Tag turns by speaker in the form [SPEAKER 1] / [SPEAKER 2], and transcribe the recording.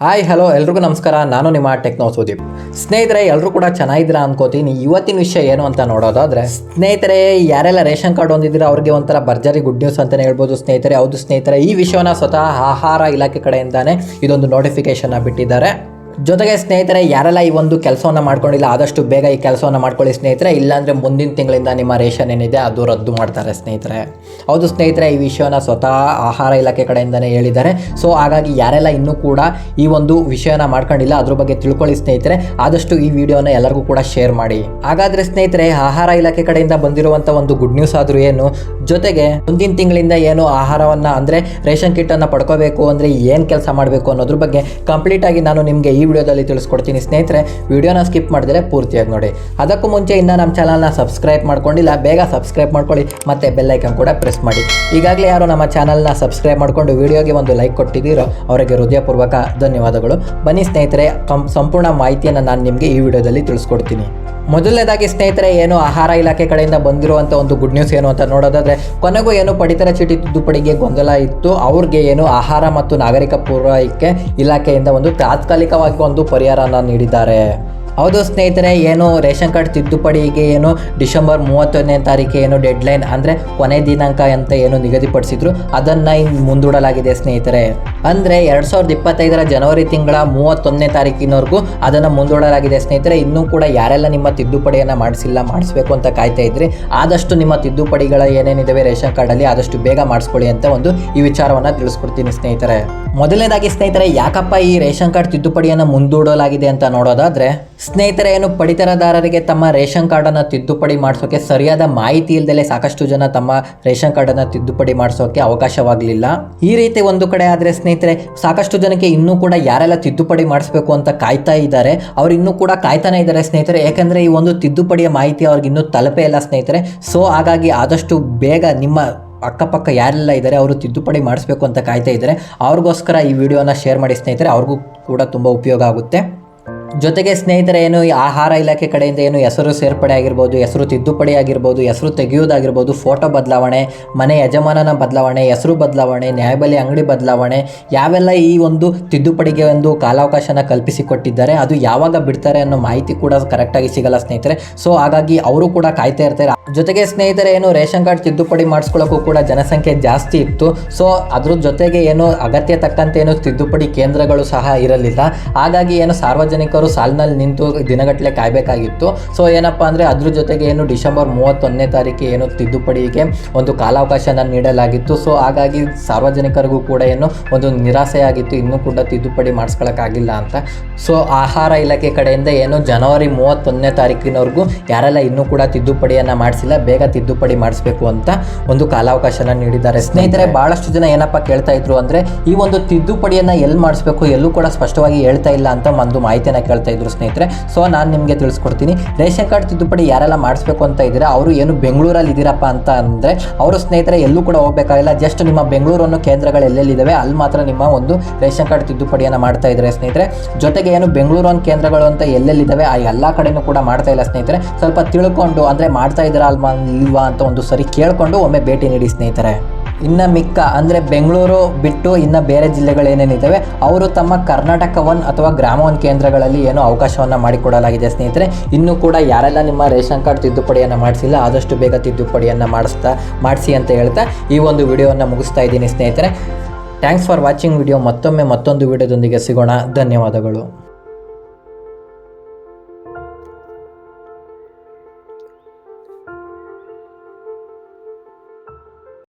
[SPEAKER 1] Hi hello ಎಲ್ರಿಗೂ ನಮಸ್ಕಾರ. ನಾನು ನಿಮ್ಮ ಟೆಕ್ನೋ ಸುದೀಪ್. ಸ್ನೇಹಿತರೆ, ಎಲ್ಲರೂ ಕೂಡ ಚೆನ್ನಾಗಿದ್ದೀರಾ ಅನ್ಕೋತೀನಿ. ಇವತ್ತಿನ ವಿಷಯ ಏನು ಅಂತ ನೋಡೋದಾದ್ರೆ, ಸ್ನೇಹಿತರೆ ಯಾರೆಲ್ಲ ರೇಷನ್ ಕಾರ್ಡ್ ಹೊಂದಿದ್ದೀರಾ ಅವ್ರಿಗೆ ಒಂಥರ ಭರ್ಜರಿ ಗುಡ್ ನ್ಯೂಸ್ ಅಂತಲೇ ಹೇಳ್ಬೋದು ಸ್ನೇಹಿತರೆ. ಹೌದು ಸ್ನೇಹಿತರೆ, ಈ ವಿಷಯನ ಸ್ವತಃ ಆಹಾರ ಇಲಾಖೆ ಕಡೆಯಿಂದಾನೆ ಇದೊಂದು ನೋಟಿಫಿಕೇಶನ್ ಬಿಟ್ಟಿದ್ದಾರೆ. ಜೊತೆಗೆ ಸ್ನೇಹಿತರೆ, ಯಾರೆಲ್ಲ ಈ ಒಂದು ಕೆಲಸವನ್ನು ಮಾಡ್ಕೊಂಡಿಲ್ಲ ಆದಷ್ಟು ಬೇಗ ಈ ಕೆಲಸವನ್ನು ಮಾಡ್ಕೊಳ್ಳಿ ಸ್ನೇಹಿತರೆ. ಇಲ್ಲಾಂದರೆ ಮುಂದಿನ ತಿಂಗಳಿಂದ ನಿಮ್ಮ ರೇಷನ್ ಏನಿದೆ ಅದು ರದ್ದು ಮಾಡ್ತಾರೆ ಸ್ನೇಹಿತರೆ. ಹೌದು ಸ್ನೇಹಿತರೆ, ಈ ವಿಷಯನ ಸ್ವತಃ ಆಹಾರ ಇಲಾಖೆ ಕಡೆಯಿಂದನೇ ಹೇಳಿದ್ದಾರೆ. ಸೊ ಹಾಗಾಗಿ ಯಾರೆಲ್ಲ ಇನ್ನೂ ಕೂಡ ಈ ಒಂದು ವಿಷಯನ ಮಾಡ್ಕೊಂಡಿಲ್ಲ ಅದ್ರ ಬಗ್ಗೆ ತಿಳ್ಕೊಳ್ಳಿ ಸ್ನೇಹಿತರೆ. ಆದಷ್ಟು ಈ ವಿಡಿಯೋನ ಎಲ್ಲರಿಗೂ ಕೂಡ ಶೇರ್ ಮಾಡಿ. ಹಾಗಾದರೆ ಸ್ನೇಹಿತರೆ, ಆಹಾರ ಇಲಾಖೆ ಕಡೆಯಿಂದ ಬಂದಿರುವಂಥ ಒಂದು ಗುಡ್ ನ್ಯೂಸ್ ಆದರೂ ಏನು, ಜೊತೆಗೆ ಮುಂದಿನ ತಿಂಗಳಿಂದ ಏನು ಆಹಾರವನ್ನು ಅಂದರೆ ರೇಷನ್ ಕಿಟ್ಟನ್ನು ಪಡ್ಕೋಬೇಕು ಅಂದರೆ ಏನು ಕೆಲಸ ಮಾಡಬೇಕು ಅನ್ನೋದ್ರ ಬಗ್ಗೆ ಕಂಪ್ಲೀಟಾಗಿ ನಾನು ನಿಮಗೆ ಈ ವಿಡಿಯೋದಲ್ಲಿ ತಿಳಿಸ್ಕೊಡ್ತೀನಿ ಸ್ನೇಹಿತರೆ. ವಿಡಿಯೋನ ಸ್ಕಿಪ್ ಮಾಡಿದ್ರೆ ಪೂರ್ತಿಯಾಗಿ ನೋಡಿ. ಅದಕ್ಕೂ ಮುಂಚೆ ಇನ್ನೂ ನಮ್ಮ ಚಾನಲ್ನ ಸಬ್ಸ್ಕ್ರೈಬ್ ಮಾಡ್ಕೊಂಡಿಲ್ಲ, ಬೇಗ ಸಬ್ಸ್ಕ್ರೈಬ್ ಮಾಡ್ಕೊಳ್ಳಿ ಮತ್ತು ಬೆಲ್ ಐಕನ್ ಕೂಡ ಪ್ರೆಸ್ ಮಾಡಿ. ಈಗಾಗಲೇ ಯಾರು ನಮ್ಮ ಚಾನಲ್ನ ಸಬ್ಸ್ಕ್ರೈಬ್ ಮಾಡಿಕೊಂಡು ವಿಡಿಯೋಗೆ ಒಂದು ಲೈಕ್ ಕೊಟ್ಟಿದ್ದೀರೋ ಅವರಿಗೆ ಹೃದಯಪೂರ್ವಕ ಧನ್ಯವಾದಗಳು. ಬನ್ನಿ ಸ್ನೇಹಿತರೆ, ಸಂಪೂರ್ಣ ಮಾಹಿತಿಯನ್ನು ನಾನು ನಿಮಗೆ ಈ ವಿಡಿಯೋದಲ್ಲಿ ತಿಳಿಸ್ಕೊಡ್ತೀನಿ. ಮೊದಲನೇದಾಗಿ ಸ್ನೇಹಿತರೆ, ಏನು ಆಹಾರ ಇಲಾಖೆ ಕಡೆಯಿಂದ ಬಂದಿರುವಂಥ ಒಂದು ಗುಡ್ ನ್ಯೂಸ್ ಏನು ಅಂತ ನೋಡೋದಾದರೆ, ಕೊನೆಗೂ ಏನು ಪಡಿತರ ಚೀಟಿ ತಿದ್ದುಪಡಿಗೆ ಗೊಂದಲ ಇತ್ತು, ಅವ್ರಿಗೆ ಏನು ಆಹಾರ ಮತ್ತು ನಾಗರಿಕ ಪೂರೈಕೆ ಇಲಾಖೆಯಿಂದ ಒಂದು ತಾತ್ಕಾಲಿಕವಾಗಿ ಒಂದು ಪರಿಹಾರನ ನೀಡಿದ್ದಾರೆ. ಹೌದು ಸ್ನೇಹಿತರೆ, ಏನು ರೇಷನ್ ಕಾರ್ಡ್ ತಿದ್ದುಪಡಿಗೆ ಏನು ಡಿಸೆಂಬರ್ 31ನೇ ತಾರೀಕು ಏನು ಡೆಡ್ಲೈನ್ ಅಂದರೆ ಕೊನೆ ದಿನಾಂಕ ಅಂತ ಏನು ನಿಗದಿಪಡಿಸಿದ್ರು ಅದನ್ನು ಇನ್ನು ಮುಂದೂಡಲಾಗಿದೆ ಸ್ನೇಹಿತರೆ. ಅಂದರೆ 2025 ಜನವರಿ ತಿಂಗಳ 31ನೇ ತಾರೀಕಿನವರೆಗೂ ಅದನ್ನು ಮುಂದೂಡಲಾಗಿದೆ ಸ್ನೇಹಿತರೆ. ಇನ್ನೂ ಕೂಡ ಯಾರೆಲ್ಲ ನಿಮ್ಮ ತಿದ್ದುಪಡಿಯನ್ನು ಮಾಡಿಸಬೇಕು ಅಂತ ಕಾಯ್ತಾ ಇದ್ರಿ, ಆದಷ್ಟು ನಿಮ್ಮ ತಿದ್ದುಪಡಿಗಳ ಏನೇನಿದ್ದಾವೆ ರೇಷನ್ ಕಾರ್ಡಲ್ಲಿ ಆದಷ್ಟು ಬೇಗ ಮಾಡಿಸ್ಕೊಳ್ಳಿ ಅಂತ ಒಂದು ಈ ವಿಚಾರವನ್ನು ತಿಳಿಸ್ಕೊಡ್ತೀನಿ ಸ್ನೇಹಿತರೆ. ಮೊದಲನೇದಾಗಿ ಸ್ನೇಹಿತರೆ, ಯಾಕಪ್ಪ ಈ ರೇಷನ್ ಕಾರ್ಡ್ ತಿದ್ದುಪಡಿಯನ್ನು ಮುಂದೂಡಲಾಗಿದೆ ಅಂತ ನೋಡೋದಾದರೆ, ಸ್ನೇಹಿತರೆ ಏನು ಪಡಿತರದಾರರಿಗೆ ತಮ್ಮ ರೇಷನ್ ಕಾರ್ಡನ್ನು ತಿದ್ದುಪಡಿ ಮಾಡಿಸೋಕೆ ಸರಿಯಾದ ಮಾಹಿತಿ ಇಲ್ಲದೆ ಸಾಕಷ್ಟು ಜನ ತಮ್ಮ ರೇಷನ್ ಕಾರ್ಡನ್ನು ತಿದ್ದುಪಡಿ ಮಾಡಿಸೋಕೆ ಅವಕಾಶವಾಗಲಿಲ್ಲ. ಈ ರೀತಿ ಒಂದು ಕಡೆ ಆದರೆ ಸ್ನೇಹಿತರೆ, ಸಾಕಷ್ಟು ಜನಕ್ಕೆ ಇನ್ನೂ ಕೂಡ ಯಾರೆಲ್ಲ ತಿದ್ದುಪಡಿ ಮಾಡಿಸ್ಬೇಕು ಅಂತ ಕಾಯ್ತಾ ಇದ್ದಾರೆ ಅವ್ರು ಇನ್ನೂ ಕೂಡ ಕಾಯ್ತಾನೆ ಇದ್ದಾರೆ ಸ್ನೇಹಿತರೆ. ಯಾಕಂದರೆ ಈ ಒಂದು ತಿದ್ದುಪಡಿಯ ಮಾಹಿತಿ ಅವ್ರಿಗೆ ಇನ್ನೂ ತಲುಪೇ ಇಲ್ಲ ಸ್ನೇಹಿತರೆ. ಸೊ ಹಾಗಾಗಿ ಆದಷ್ಟು ಬೇಗ ನಿಮ್ಮ ಅಕ್ಕಪಕ್ಕ ಯಾರೆಲ್ಲ ಇದ್ದಾರೆ ಅವರು ತಿದ್ದುಪಡಿ ಮಾಡಿಸ್ಬೇಕು ಅಂತ ಕಾಯ್ತಾ ಇದ್ದಾರೆ, ಅವ್ರಿಗೋಸ್ಕರ ಈ ವಿಡಿಯೋನ ಶೇರ್ ಮಾಡಿ ಸ್ನೇಹಿತರೆ. ಅವ್ರಿಗೂ ಕೂಡ ತುಂಬ ಉಪಯೋಗ ಆಗುತ್ತೆ. ಜೊತೆಗೆ ಸ್ನೇಹಿತರೆ, ಏನು ಆಹಾರ ಇಲಾಖೆ ಕಡೆಯಿಂದ ಏನು ಹೆಸರು ಸೇರ್ಪಡೆ ಆಗಿರ್ಬೋದು, ಹೆಸರು ತಿದ್ದುಪಡಿ ಆಗಿರ್ಬೋದು, ಹೆಸರು ತೆಗೆಯುವುದಾಗಿರ್ಬೋದು, ಫೋಟೋ ಬದಲಾವಣೆ, ಮನೆ ಯಜಮಾನನ ಬದಲಾವಣೆ, ಹೆಸರು ಬದಲಾವಣೆ, ನ್ಯಾಯಬೆಲೆ ಅಂಗಡಿ ಬದಲಾವಣೆ, ಯಾವೆಲ್ಲ ಈ ಒಂದು ತಿದ್ದುಪಡಿಗೆ ಒಂದು ಕಾಲಾವಕಾಶನ ಕಲ್ಪಿಸಿಕೊಟ್ಟಿದ್ದಾರೆ ಅದು ಯಾವಾಗ ಬಿಡ್ತಾರೆ ಅನ್ನೋ ಮಾಹಿತಿ ಕೂಡ ಕರೆಕ್ಟಾಗಿ ಸಿಗಲ್ಲ ಸ್ನೇಹಿತರೆ. ಸೊ ಹಾಗಾಗಿ ಅವರು ಕೂಡ ಕಾಯ್ತಾ ಇರ್ತಾರೆ. ಜೊತೆಗೆ ಸ್ನೇಹಿತರೆ, ಏನು ರೇಷನ್ ಕಾರ್ಡ್ ತಿದ್ದುಪಡಿ ಮಾಡಿಸ್ಕೊಳ್ಳೋಕ್ಕೂ ಕೂಡ ಜನಸಂಖ್ಯೆ ಜಾಸ್ತಿ ಇತ್ತು. ಸೊ ಅದ್ರ ಜೊತೆಗೆ ಏನು ಅಗತ್ಯ ತಕ್ಕಂತೆ ಏನು ತಿದ್ದುಪಡಿ ಕೇಂದ್ರಗಳು ಸಹ ಇರಲಿಲ್ಲ. ಹಾಗಾಗಿ ಏನು ಸಾರ್ವಜನಿಕರು ಸಾಲಿನಲ್ಲಿ ನಿಂತು ದಿನಗಟ್ಟಲೆ ಕಾಯಬೇಕಾಗಿತ್ತು. ಸೊ ಏನಪ್ಪ ಅಂದರೆ ಅದ್ರ ಜೊತೆಗೆ ಏನು ಡಿಸೆಂಬರ್ 31ನೇ ತಾರೀಕು ಏನು ತಿದ್ದುಪಡಿಗೆ ಒಂದು ಕಾಲಾವಕಾಶನ ನೀಡಲಾಗಿತ್ತು. ಸೊ ಹಾಗಾಗಿ ಸಾರ್ವಜನಿಕರಿಗೂ ಕೂಡ ಏನು ಒಂದು ನಿರಾಸೆಯಾಗಿತ್ತು, ಇನ್ನೂ ಕೂಡ ತಿದ್ದುಪಡಿ ಮಾಡಿಸ್ಕೊಳ್ಳೋಕ್ಕಾಗಿಲ್ಲ ಅಂತ. ಸೊ ಆಹಾರ ಇಲಾಖೆ ಕಡೆಯಿಂದ ಏನು ಜನವರಿ 31ನೇ ತಾರೀಕಿನವರೆಗೂ ಯಾರೆಲ್ಲ ಇನ್ನೂ ಕೂಡ ತಿದ್ದುಪಡಿಯನ್ನು ಮಾಡಿಸಿಲ್ಲ ಬೇಗ ತಿದ್ದುಪಡಿ ಮಾಡಿಸ್ಬೇಕು ಅಂತ ಒಂದು ಕಾಲಾವಕಾಶನ ನೀಡಿದ್ದಾರೆ ಸ್ನೇಹಿತರೆ. ಭಾಳಷ್ಟು ಜನ ಏನಪ್ಪ ಕೇಳ್ತಾ ಇದ್ರು ಅಂದರೆ, ಈ ಒಂದು ತಿದ್ದುಪಡಿಯನ್ನು ಎಲ್ಲಿ ಮಾಡಿಸ್ಬೇಕು ಎಲ್ಲೂ ಕೂಡ ಸ್ಪಷ್ಟವಾಗಿ ಹೇಳ್ತಾ ಇಲ್ಲ ಅಂತ ಒಂದು ಮಾಹಿತಿಯನ್ನು ಕೇಳ್ತಾ ಇದ್ರು ಸ್ನೇಹಿತರೆ. ಸೊ ನಾನು ನಿಮಗೆ ತಿಳಿಸ್ಕೊಡ್ತೀನಿ. ರೇಷನ್ ಕಾರ್ಡ್ ತಿದ್ದುಪಡಿ ಯಾರೆಲ್ಲ ಮಾಡಿಸ್ಬೇಕು ಅಂತ ಇದ್ದೀರಾ ಅವರು ಏನು ಬೆಂಗಳೂರಲ್ಲಿ ಇದ್ದೀರಪ್ಪ ಅಂತ ಅಂದರೆ ಅವರು ಸ್ನೇಹಿತರೆ ಎಲ್ಲೂ ಕೂಡ ಹೋಗಬೇಕಾಗಿಲ್ಲ. ಜಸ್ಟ್ ನಿಮ್ಮ ಬೆಂಗಳೂರು ಅನ್ನೋ ಕೇಂದ್ರಗಳು ಎಲ್ಲೆಲ್ಲಿದ್ದಾವೆ ಅಲ್ಲಿ ಮಾತ್ರ ನಿಮ್ಮ ಒಂದು ರೇಷನ್ ಕಾರ್ಡ್ ತಿದ್ದುಪಡಿಯನ್ನು ಮಾಡ್ತಾ ಇದ್ದಾರೆ ಸ್ನೇಹಿತರೆ. ಜೊತೆಗೆ ಏನು ಬೆಂಗಳೂರು ಅನ್ನೋ ಕೇಂದ್ರಗಳು ಅಂತ ಎಲ್ಲೆಲ್ಲಿದ್ದಾವೆ ಆ ಎಲ್ಲ ಕಡೆನೂ ಕೂಡ ಮಾಡ್ತಾ ಇಲ್ಲ ಸ್ನೇಹಿತರೆ. ಸ್ವಲ್ಪ ತಿಳ್ಕೊಂಡು ಅಂದರೆ ಮಾಡ್ತಾ ಇದ್ದೀರಾ ಇಲ್ವಾ ಅಂತ ಒಂದು ಸರಿ ಕೇಳಿಕೊಂಡು ಒಮ್ಮೆ ಭೇಟಿ ನೀಡಿ ಸ್ನೇಹಿತರೆ. ಇನ್ನು ಮಿಕ್ಕ ಅಂದರೆ ಬೆಂಗಳೂರು ಬಿಟ್ಟು ಇನ್ನು ಬೇರೆ ಜಿಲ್ಲೆಗಳೇನೇನಿದ್ದಾವೆ ಅವರು ತಮ್ಮ ಕರ್ನಾಟಕ 1 ಅಥವಾ ಗ್ರಾಮ 1 ಕೇಂದ್ರಗಳಲ್ಲಿ ಏನೋ ಅವಕಾಶವನ್ನು ಮಾಡಿಕೊಡಲಾಗಿದೆ ಸ್ನೇಹಿತರೆ. ಇನ್ನೂ ಕೂಡ ಯಾರೆಲ್ಲ ನಿಮ್ಮ ರೇಷನ್ ಕಾರ್ಡ್ ತಿದ್ದುಪಡಿಯನ್ನು ಮಾಡಿಸಿಲ್ಲ ಆದಷ್ಟು ಬೇಗ ತಿದ್ದುಪಡಿಯನ್ನು ಮಾಡಿಸಿ ಅಂತ ಹೇಳ್ತಾ ಈ ಒಂದು ವಿಡಿಯೋವನ್ನು ಮುಗಿಸ್ತಾ ಇದ್ದೀನಿ ಸ್ನೇಹಿತರೆ. Thanks for watching video. ಮತ್ತೊಂದು ವಿಡಿಯೋದೊಂದಿಗೆ ಸಿಗೋಣ. ಧನ್ಯವಾದಗಳು.